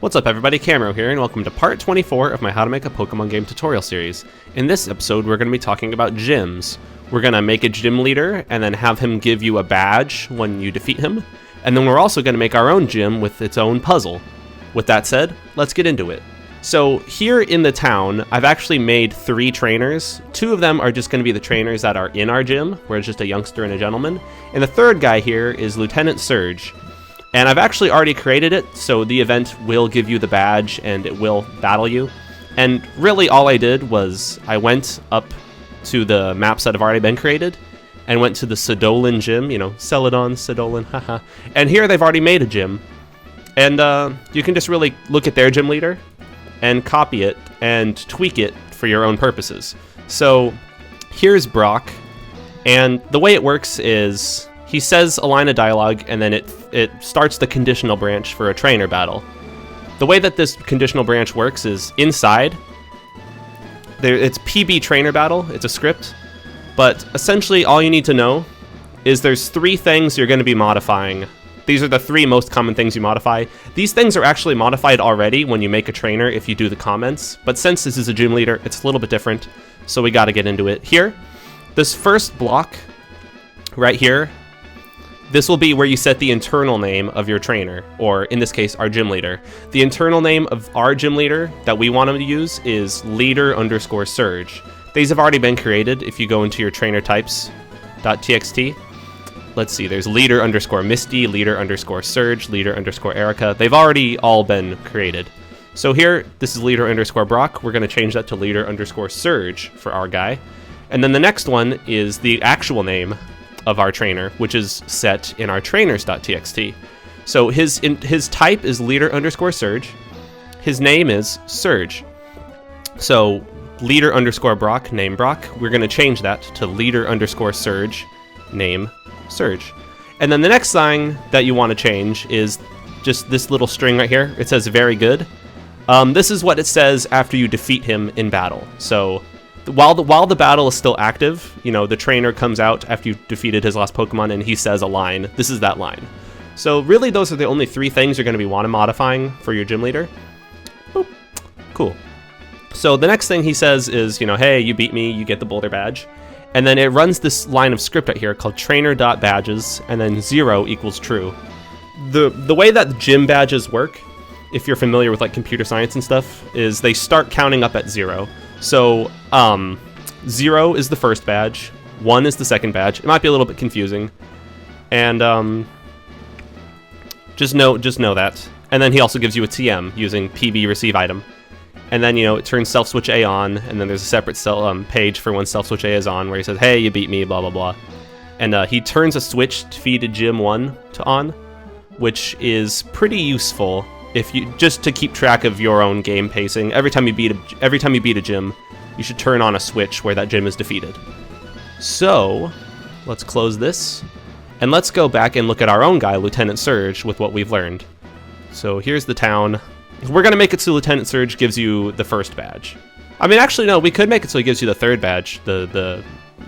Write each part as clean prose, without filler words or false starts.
What's up everybody, Camero here, and welcome to part 24 of my How to Make a Pokemon Game tutorial series. In this episode, we're going to be talking about gyms. We're going to make a gym leader, and then have him give you a badge when you defeat him. And then we're also going to make our own gym with its own puzzle. With that said, let's get into it. So here in the town, I've actually made 3 trainers. 2 of them are just going to be the trainers that are in our gym, where it's just a youngster and a gentleman. And the third guy here is Lieutenant Surge. And I've actually already created it, so the event will give you the badge and it will battle you. And really all I did was I went up to the maps that have already been created and went to the Celadon gym, you know, Celadon, Celadon, haha. And here they've already made a gym. And you can just really look at their gym leader and copy it and tweak it for your own purposes. So here's Brock, and the way it works is he says a line of dialogue, and then it starts the conditional branch for a trainer battle. The way that this conditional branch works is inside. It's PB trainer battle, it's a script, but essentially all you need to know is there's 3 things you're going to be modifying. These are the 3 most common things you modify. These things are actually modified already when you make a trainer if you do the comments, but since this is a gym leader, it's a little bit different, so we got to get into it. Here, this first block right here, this will be where you set the internal name of your trainer, or in this case, our gym leader. The internal name of our gym leader that we want to use is leader_surge. These have already been created if you go into your trainer types.txt. Let's see, there's leader_misty, leader_surge, leader_erica. They've already all been created. So here, this is leader_brock. We're going to change that to leader_surge for our guy. And then the next one is the actual name of our trainer, which is set in our trainers.txt. So his type is leader_surge. His name is Surge. So leader_brock, name Brock. We're going to change that to leader_surge, name Surge. And then the next thing that you want to change is just this little string right here. It says very good. This is what it says after you defeat him in battle. So while the battle is still active, you know, the trainer comes out after you defeated his last Pokemon and he says a line. This is that line. So really those are the only 3 things you're going to be modifying for your gym leader. Boop. Cool. So the next thing he says is, you know, hey, you beat me, you get the Boulder badge. And then it runs this line of script right here called trainer.badges, and then 0 equals true. The way that gym badges work, if you're familiar with like computer science and stuff, is they start counting up at 0. So 0 is the first badge, 1 is the second badge. It might be a little bit confusing, and just know that. And then he also gives you a TM using PB receive item. And then, you know, it turns Self Switch A on, and then there's a separate page for when Self Switch A is on, where he says, hey, you beat me, blah, blah, blah. And he turns a switch to feed a Gym 1 to on, which is pretty useful if you just to keep track of your own game pacing. Every time you beat a gym, you should turn on a switch where that gym is defeated. So, let's close this, and let's go back and look at our own guy, Lieutenant Surge, with what we've learned. So here's the town. We're going to make it so Lieutenant Surge gives you the first badge. I mean, actually, no, we could make it so he gives you the third badge. The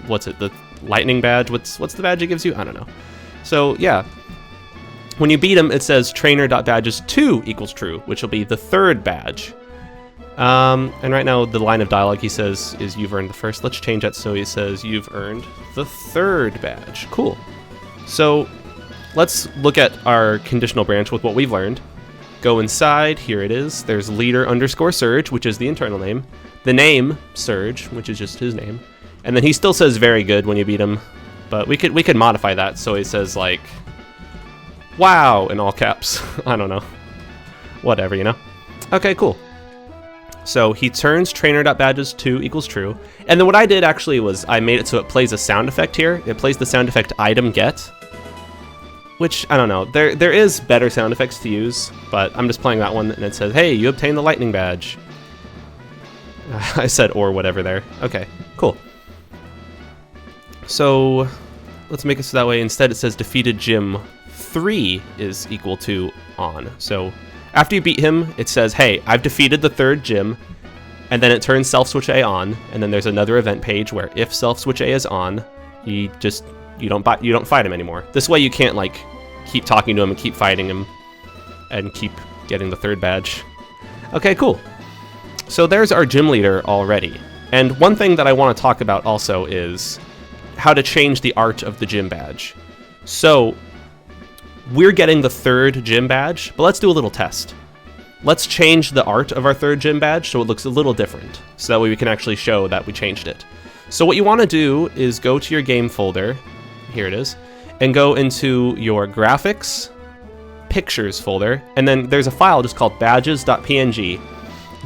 what's it? The lightning badge? What's the badge it gives you? I don't know. So, yeah. When you beat him, it says trainer.badges 2 equals true, which will be the third badge. And right now, the line of dialogue he says is you've earned the first. Let's change that so he says you've earned the third badge. Cool. So, let's look at our conditional branch with what we've learned. Go inside, here it is. There's leader_surge, which is the internal name. The name, Surge, which is just his name. And then he still says very good when you beat him. But we could modify that so he says like, wow, in all caps. I don't know. Whatever, you know? Okay, cool. So he turns trainer.badges 2 equals true. And then what I did actually was I made it so it plays a sound effect here. It plays the sound effect item get. Which, I don't know, there is better sound effects to use, but I'm just playing that one, and it says, hey, you obtained the lightning badge. I said or whatever there. Okay, cool. So, let's make it so that way instead it says defeated gym 3 is equal to on. So, after you beat him, it says, hey, I've defeated the third gym, and then it turns Self Switch A on, and then there's another event page where if Self Switch A is on, you don't fight him anymore. This way you can't like keep talking to him and keep fighting him and keep getting the third badge. Okay, cool. So there's our gym leader already. And one thing that I want to talk about also is how to change the art of the gym badge. So we're getting the third gym badge, but let's do a little test. Let's change the art of our third gym badge so it looks a little different, so that way we can actually show that we changed it. So what you want to do is go to your game folder, here it is, and go into your graphics, pictures folder, and then there's a file just called badges.png.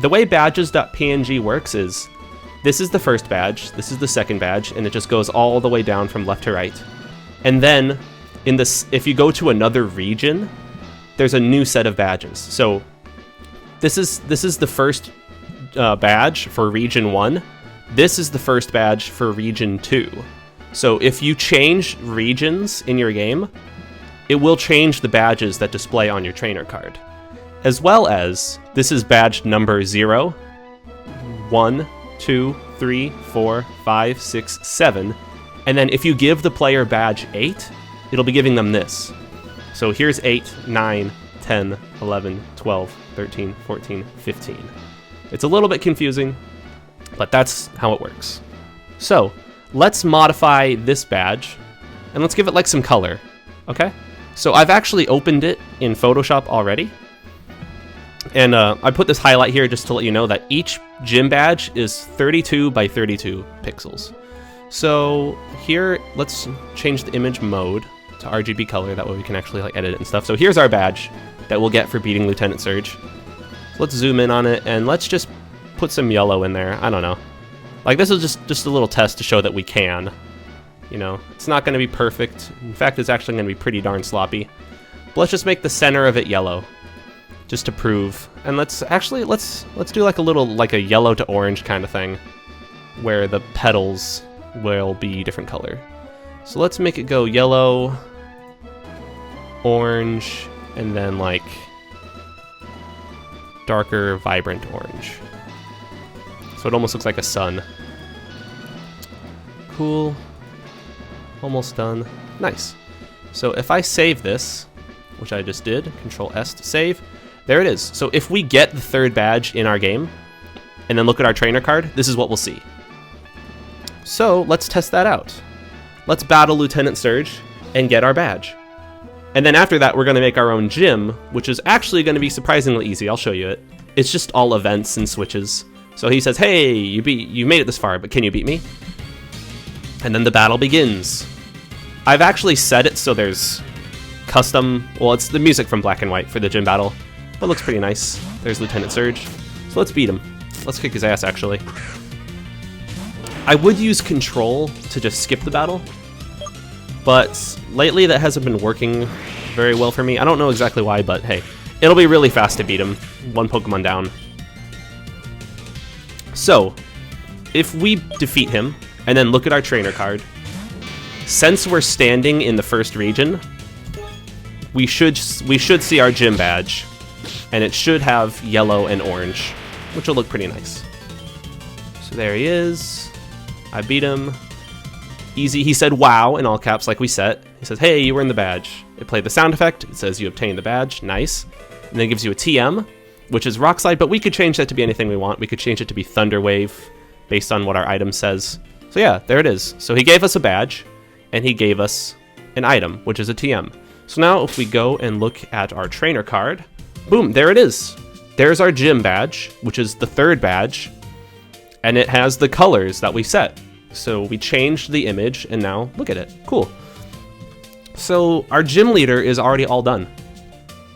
The way badges.png works is, this is the first badge, this is the second badge, and it just goes all the way down from left to right. And then, in this, if you go to another region, there's a new set of badges. So, this is the first badge for region 1. This is the first badge for region 2. So, if you change regions in your game, it will change the badges that display on your trainer card. As well as, this is badge number 0, 1, 2, 3, 4, 5, 6, 7. And then if you give the player badge 8, it'll be giving them this. So here's 8, 9, 10, 11, 12, 13, 14, 15. It's a little bit confusing, but that's how it works. So let's modify this badge, and let's give it like some color, okay? So I've actually opened it in Photoshop already. And I put this highlight here just to let you know that each gym badge is 32 by 32 pixels. So here, let's change the image mode to RGB color. That way we can actually like edit it and stuff. So here's our badge that we'll get for beating Lieutenant Surge. So let's zoom in on it and let's just put some yellow in there. I don't know. Like this is just a little test to show that we can. You know, it's not going to be perfect. In fact, it's actually going to be pretty darn sloppy. But let's just make the center of it yellow, just to prove. And let's do like a little, like a yellow to orange kind of thing, where the petals will be different color. So let's make it go yellow, orange, and then like darker, vibrant orange. So it almost looks like a sun. Cool. Almost done. Nice. So if I save this, which I just did, Control S to save, there it is. So if we get the third badge in our game, and then look at our trainer card, this is what we'll see. So let's test that out. Let's battle Lieutenant Surge and get our badge. And then after that, we're going to make our own gym, which is actually going to be surprisingly easy. I'll show you it. It's just all events and switches. So he says, hey, you made it this far, but can you beat me? And then the battle begins. I've actually set it so there's custom, well, it's the music from Black and White for the gym battle, but it looks pretty nice. There's Lieutenant Surge. So let's beat him. Let's kick his ass, actually. I would use Control to just skip the battle, but lately that hasn't been working very well for me. I don't know exactly why, but hey, it'll be really fast to beat him. One Pokemon down. So, if we defeat him, and then look at our trainer card, since we're standing in the first region, we should see our gym badge, and it should have yellow and orange, which will look pretty nice. So there he is. I beat him. Easy. He said wow in all caps like we set. He says, hey, you earned the badge. It played the sound effect. It says you obtained the badge. Nice. And then it gives you a TM, which is Rock Slide, but we could change that to be anything we want. We could change it to be Thunder Wave based on what our item says. So yeah, there it is. So he gave us a badge, and he gave us an item, which is a TM. So now if we go and look at our trainer card, boom, there it is. There's our gym badge, which is the third badge, and it has the colors that we set. So we changed the image, and now look at it. Cool. So our gym leader is already all done,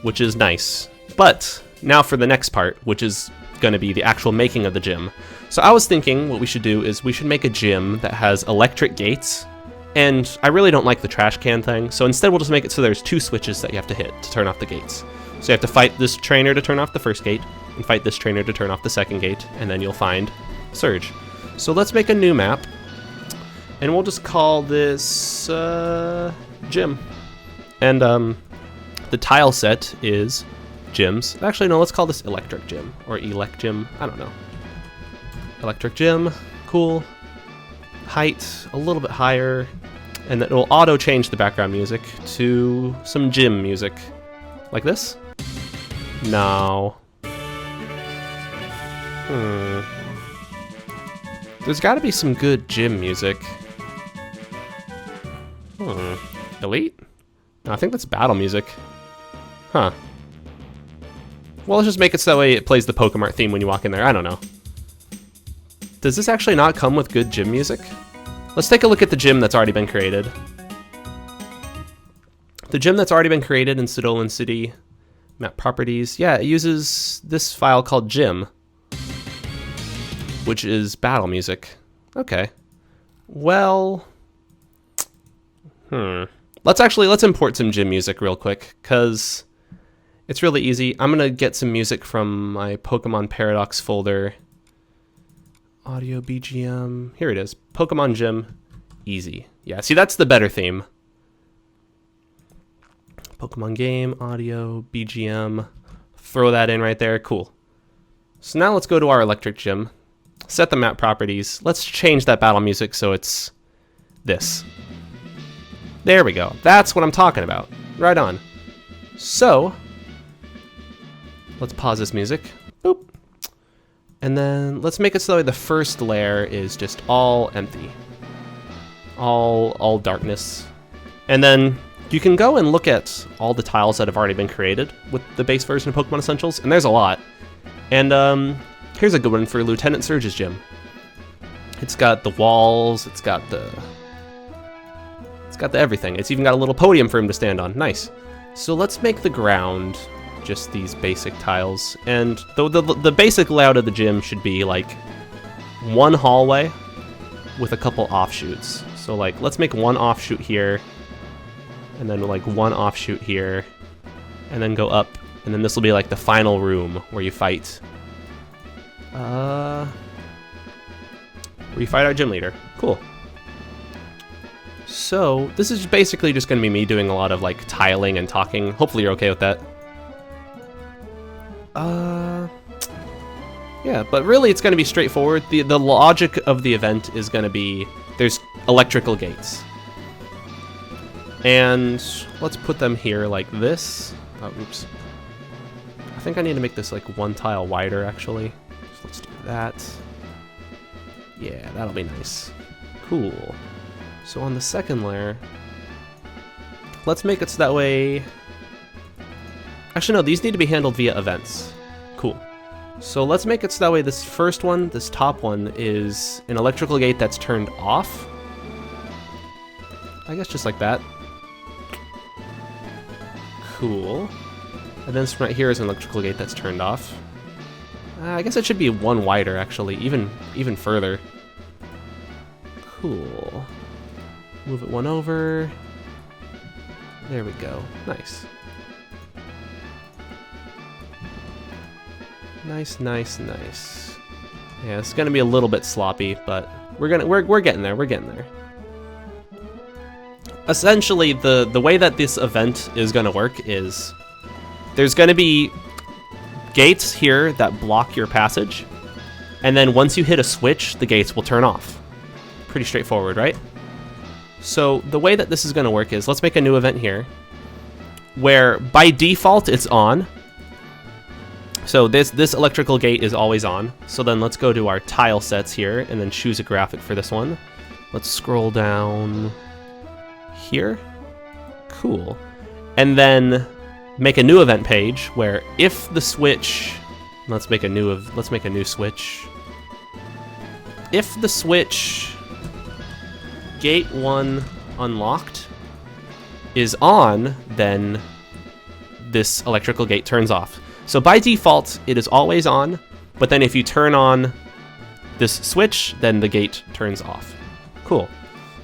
which is nice. But now for the next part, which is going to be the actual making of the gym. So I was thinking what we should do is we should make a gym that has electric gates, and I really don't like the trash can thing, so instead we'll just make it so there's two switches that you have to hit to turn off the gates. So you have to fight this trainer to turn off the first gate, and fight this trainer to turn off the second gate, and then you'll find Surge. So let's make a new map, and we'll just call this gym. And the tile set is gyms. Actually, no, let's call this electric gym, or elect gym, I don't know. Electric gym, cool. Height, a little bit higher, and it will auto change the background music to some gym music, like this. No. There's got to be some good gym music. Elite? No, I think that's battle music. Huh. Well, let's just make it so that way it plays the Pokemart theme when you walk in there. I don't know. Does this actually not come with good gym music? Let's take a look at the gym that's already been created. The gym that's already been created in Stodolan City, map properties. Yeah, it uses this file called gym, which is battle music. Okay. Well, let's import some gym music real quick, because it's really easy. I'm going to get some music from my Pokemon Paradox folder. Audio BGM. Here it is. Pokemon Gym. Easy. Yeah, see, that's the better theme. Pokemon game, audio, BGM. Throw that in right there. Cool. So now let's go to our electric gym. Set the map properties. Let's change that battle music so it's this. There we go. That's what I'm talking about. Right on. So, let's pause this music. Boop. And then let's make it so that the first layer is just all empty. All darkness. And then you can go and look at all the tiles that have already been created with the base version of Pokemon Essentials, and there's a lot. And here's a good one for Lieutenant Surge's gym. It's got the walls, it's got the everything. It's even got a little podium for him to stand on. Nice. So let's make the ground just these basic tiles, and the basic layout of the gym should be like one hallway with a couple offshoots. So like let's make one offshoot here, and then like one offshoot here, and then go up, and then this will be like the final room where you fight our gym leader. Cool. So this is basically just going to be me doing a lot of like tiling and talking. Hopefully you're okay with that. Yeah, but really it's going to be straightforward. The logic of the event is going to be there's electrical gates. And let's put them here like this. Oh, oops. I think I need to make this like one tile wider actually. So let's do that. Yeah, that'll be nice. Cool. So on the second layer, let's make it so that way... Actually, no, these need to be handled via events. Cool. So let's make it so that way this first one, this top one, is an electrical gate that's turned off. I guess just like that. Cool. And then this right here is an electrical gate that's turned off. I guess it should be one wider, actually, even further. Cool. Move it one over. There we go. Nice. Nice, nice, nice. Yeah, it's gonna be a little bit sloppy, but we're getting there. We're getting there. Essentially, the way that this event is gonna work is there's gonna be gates here that block your passage, and then once you hit a switch, the gates will turn off. Pretty straightforward, right? So the way that this is gonna work is let's make a new event here, where by default it's on. So this electrical gate is always on. So then let's go to our tile sets here and then choose a graphic for this one. Let's scroll down here. Cool. And then make a new event page where if the switch, let's make a new switch. If the switch gate 1 unlocked is on, then this electrical gate turns off. So by default, it is always on, but then if you turn on this switch, then the gate turns off. Cool.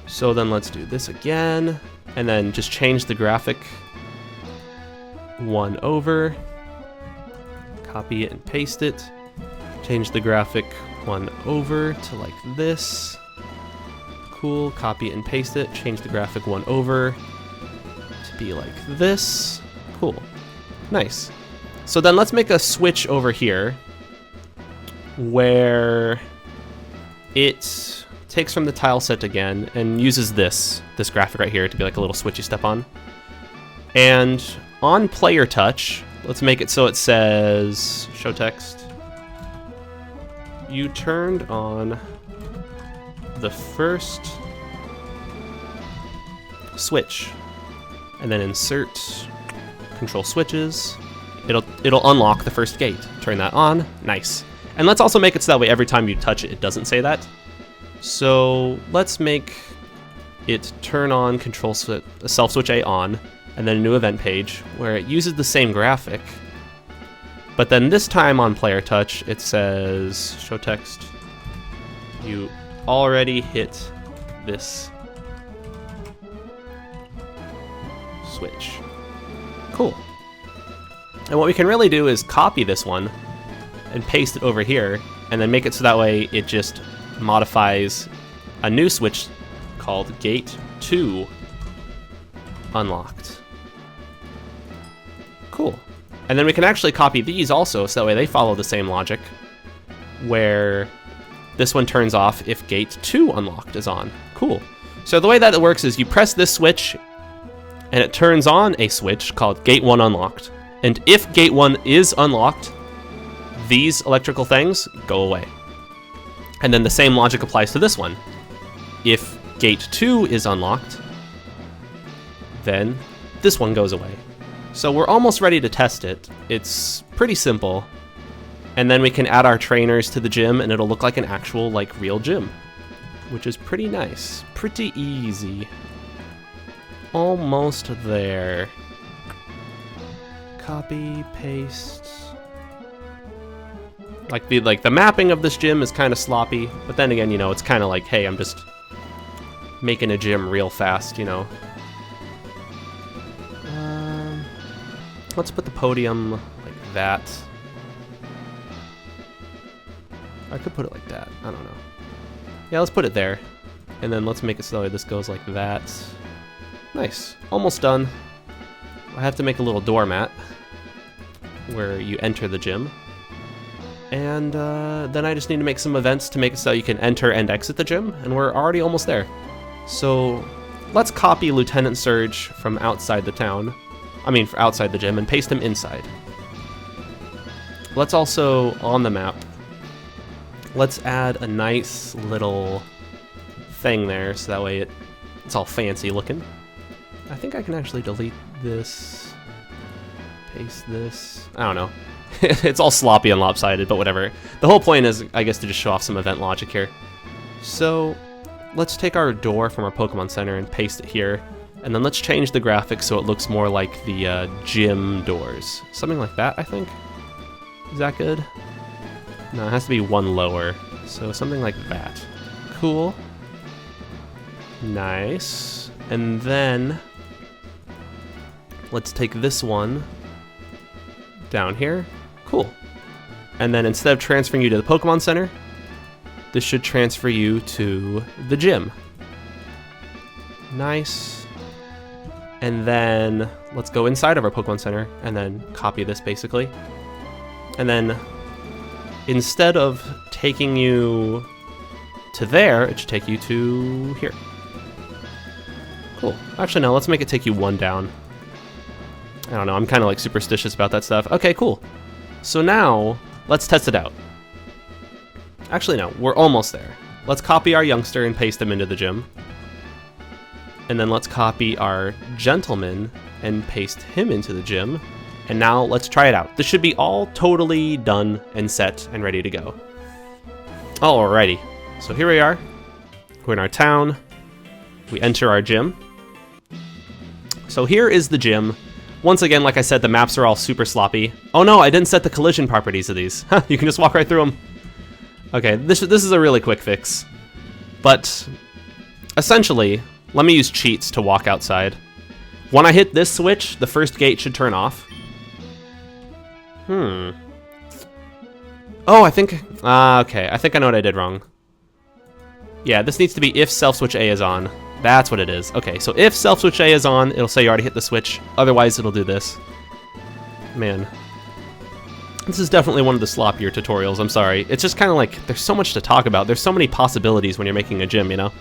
So then let's do this again, and then just change the graphic one over, copy it and paste it, change the graphic one over to like this. Cool, copy it and paste it, change the graphic one over to be like this. Cool. Nice. So then let's make a switch over here where it takes from the tile set again and uses this graphic right here to be like a little switch you step on. And on player touch, Let's make it so it says, show text. You turned on the first switch, and then insert control switches. It'll unlock the first gate. Turn that on. Nice. And let's also make it so that way every time you touch it, it doesn't say that. So let's make it turn on control self switch A on, and then a new event page where it uses the same graphic. But then this time on player touch, it says, show text, you already hit this switch. Cool. And what we can really do is copy this one and paste it over here, and then make it so that way it just modifies a new switch called Gate 2 unlocked. Cool. And then we can actually copy these also, so that way they follow the same logic, where this one turns off if Gate 2 unlocked is on. Cool. So the way that it works is you press this switch, and it turns on a switch called Gate 1 unlocked. And if Gate 1 is unlocked, these electrical things go away. And then the same logic applies to this one. If Gate 2 is unlocked, then this one goes away. So we're almost ready to test it. It's pretty simple. And then we can add our trainers to the gym, and it'll look like an actual, like, real gym, which is pretty nice. Pretty easy. Almost there. Copy, paste. Like the mapping of this gym is kind of sloppy, but then again, you know, it's kind of like, hey, I'm just making a gym real fast, you know. Let's put the podium like that. I could put it like that. I don't know. Yeah, let's put it there. And then let's make it so that this goes like that. Nice. Almost done. I have to make a little doormat where you enter the gym. And then I just need to make some events to make it so you can enter and exit the gym, and we're already almost there. So let's copy Lieutenant Surge from outside the town. I mean, outside the gym, and paste him inside. Let's also, on the map, let's add a nice little thing there, so that way it's all fancy looking. I think I can actually delete this, paste this, I don't know. It's all sloppy and lopsided, but whatever. The whole point is, I guess, to just show off some event logic here. So let's take our door from our Pokemon Center and paste it here. And then let's change the graphics so it looks more like the gym doors. Something like that, I think. Is that good? No, it has to be one lower. So something like that. Cool. Nice. And then let's take this one down here. Cool. And then instead of transferring you to the Pokemon Center, this should transfer you to the gym. Nice. And then let's go inside of our Pokemon Center and then copy this basically. And then instead of taking you to there, it should take you to here. Cool. Actually, no, let's make it take you one down. I don't know, I'm kind of like superstitious about that stuff. Okay, cool. So now, let's test it out. Actually, no, we're almost there. Let's copy our youngster and paste him into the gym. And then let's copy our gentleman and paste him into the gym. And now let's try it out. This should be all totally done and set and ready to go. Alrighty, so here we are. We're in our town. We enter our gym. So here is the gym. Once again, like I said, the maps are all super sloppy. Oh no, I didn't set the collision properties of these. You can just walk right through them. Okay, this is a really quick fix. But essentially, let me use cheats to walk outside. When I hit this switch, the first gate should turn off. Oh, I think... okay, I think I know what I did wrong. Yeah, this needs to be if self-switch A is on. That's what it is. Okay, so if self-switch A is on, it'll say you already hit the switch. Otherwise, it'll do this. Man. This is definitely one of the sloppier tutorials, I'm sorry. It's just kind of like, there's so much to talk about. There's so many possibilities when you're making a gym, you know?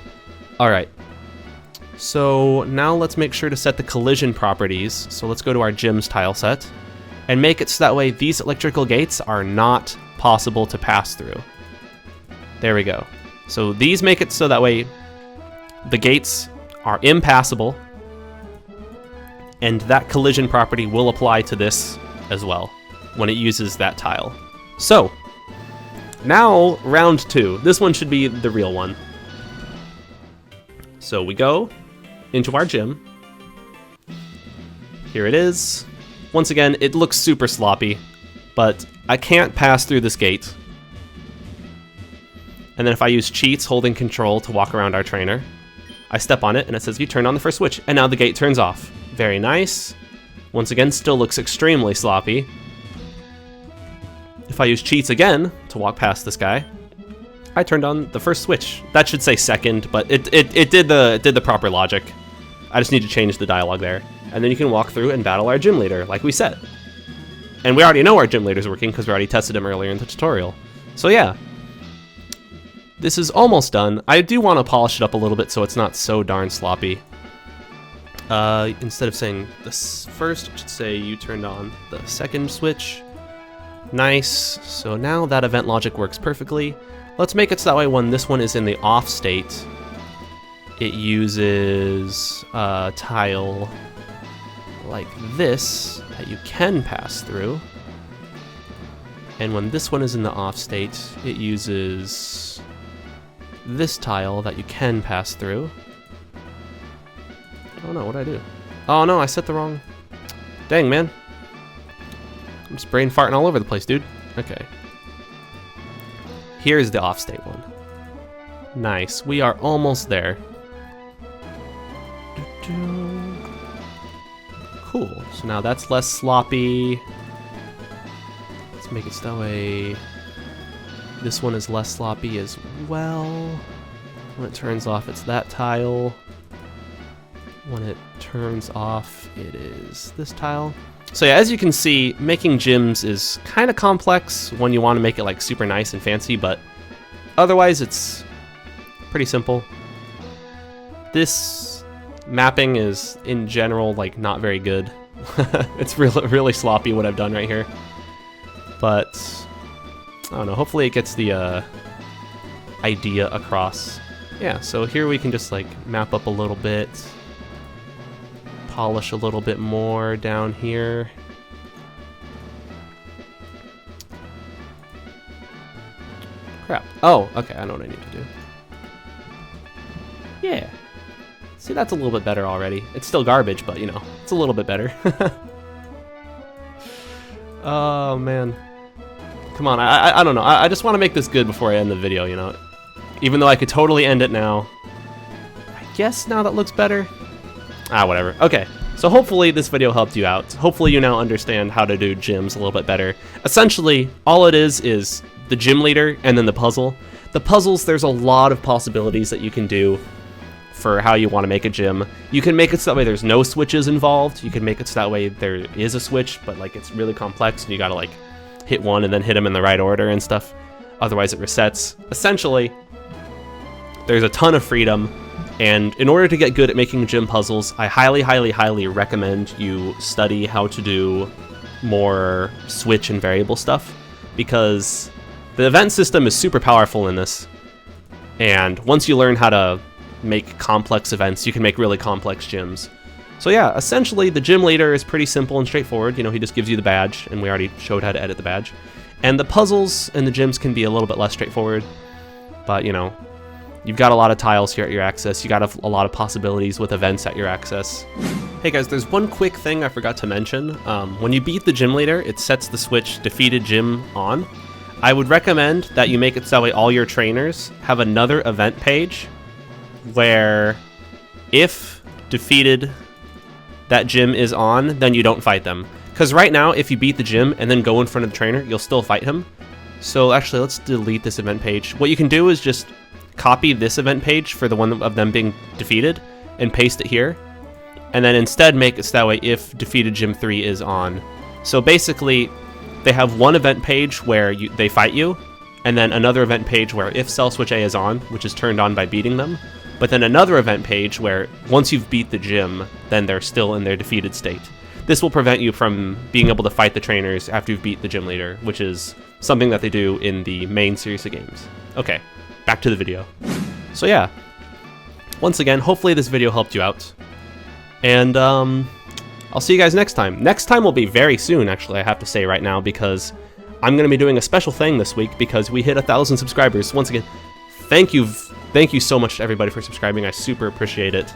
Alright. So now let's make sure to set the collision properties. So let's go to our gyms tile set. and make it so that way these electrical gates are not possible to pass through. There we go. So these make it so that way the gates are impassable, and that collision property will apply to this as well when it uses that tile. So now round 2. This one should be the real one. So we go into our gym. Here it is. Once again, it looks super sloppy, but I can't pass through this gate. And then if I use cheats holding control to walk around our trainer, I step on it and it says you turned on the first switch, and now the gate turns off. Very nice. Once again, still looks extremely sloppy. If I use cheats again to walk past this guy, I turned on the first switch. That should say second, but it did the proper logic. I just need to change the dialogue there. And then you can walk through and battle our gym leader, like we said. And we already know our gym leader's working because we already tested him earlier in the tutorial. So yeah, this is almost done. I do want to polish it up a little bit so it's not so darn sloppy. Instead of saying this first, it should say you turned on the second switch. Nice. So now that event logic works perfectly. Let's make it so that way when this one is in the off state, it uses a tile like this that you can pass through. And when this one is in the off state, it uses this tile that you can pass through. Oh no, what'd I do? Oh no, I set the wrong... Dang, man. I'm just brain farting all over the place, dude. Okay. Here's the off state one. Nice, we are almost there. Cool, so now that's less sloppy. Let's make it so that way this one is less sloppy as well. When it turns off, it's that tile. When it turns off, it is this tile. So yeah, as you can see, making gyms is kind of complex when you want to make it like super nice and fancy, but otherwise it's pretty simple. This mapping is, in general, like not very good. It's really sloppy what I've done right here. But, I don't know, hopefully it gets the idea across. Yeah, so here we can just like map up a little bit. Polish a little bit more down here. Crap. Oh, okay, I know what I need to do. Yeah. See, that's a little bit better already. It's still garbage, but, you know, it's a little bit better. Oh, man. Come on, I don't know. I just want to make this good before I end the video, you know? Even though I could totally end it now. I guess now that looks better. Ah, whatever. Okay, so hopefully this video helped you out. Hopefully you now understand how to do gyms a little bit better. Essentially, all it is the gym leader and then the puzzle. The puzzles, there's a lot of possibilities that you can do for how you want to make a gym. You can make it so that way there's no switches involved. You can make it so that way there is a switch, but like it's really complex and you gotta like hit one and then hit them in the right order and stuff. Otherwise it resets. Essentially, there's a ton of freedom. And in order to get good at making gym puzzles, I highly recommend you study how to do more switch and variable stuff, because the event system is super powerful in this. And once you learn how to make complex events, you can make really complex gyms. So yeah, essentially the gym leader is pretty simple and straightforward. You know, he just gives you the badge, and we already showed how to edit the badge. And the puzzles and the gyms can be a little bit less straightforward, but you know, you've got a lot of tiles here at your access. You got a lot of possibilities with events at your access. Hey guys, there's one quick thing I forgot to mention. When you beat the gym leader, it sets the switch defeated gym on. I would recommend that you make it so that way all your trainers have another event page where if defeated that gym is on, then you don't fight them. Because right now, if you beat the gym and then go in front of the trainer, you'll still fight him. So actually, let's delete this event page. What you can do is just copy this event page for the one of them being defeated and paste it here. And then instead make it so that way if defeated gym 3 is on. So basically, they have one event page where they fight you, and then another event page where if cell switch A is on, which is turned on by beating them, but then another event page where once you've beat the gym, then they're still in their defeated state. this will prevent you from being able to fight the trainers after you've beat the gym leader, which is something that they do in the main series of games. Okay, back to the video. So yeah, once again, hopefully this video helped you out, and I'll see you guys next time. Next time will be very soon, actually, I have to say right now, because I'm going to be doing a special thing this week because we hit 1,000 subscribers. Once again, thank you so much to everybody for subscribing. I super appreciate it.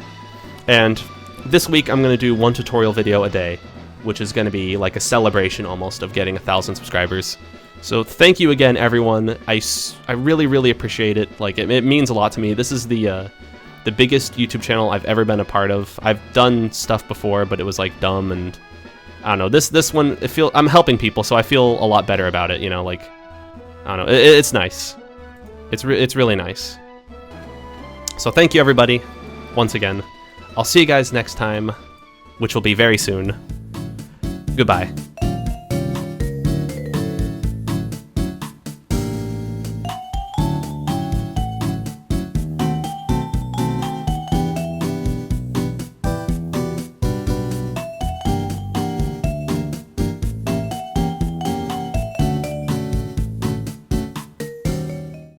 And this week I'm going to do one tutorial video a day, which is going to be like a celebration almost of getting 1,000 subscribers. So thank you again, everyone. I really, really appreciate it. Like, it means a lot to me. This is the biggest YouTube channel I've ever been a part of. I've done stuff before, but it was like dumb, and I don't know. This one, I'm helping people, so I feel a lot better about it. You know, like, I don't know. It's nice. It's really nice. So thank you, everybody, once again. I'll see you guys next time, which will be very soon. Goodbye.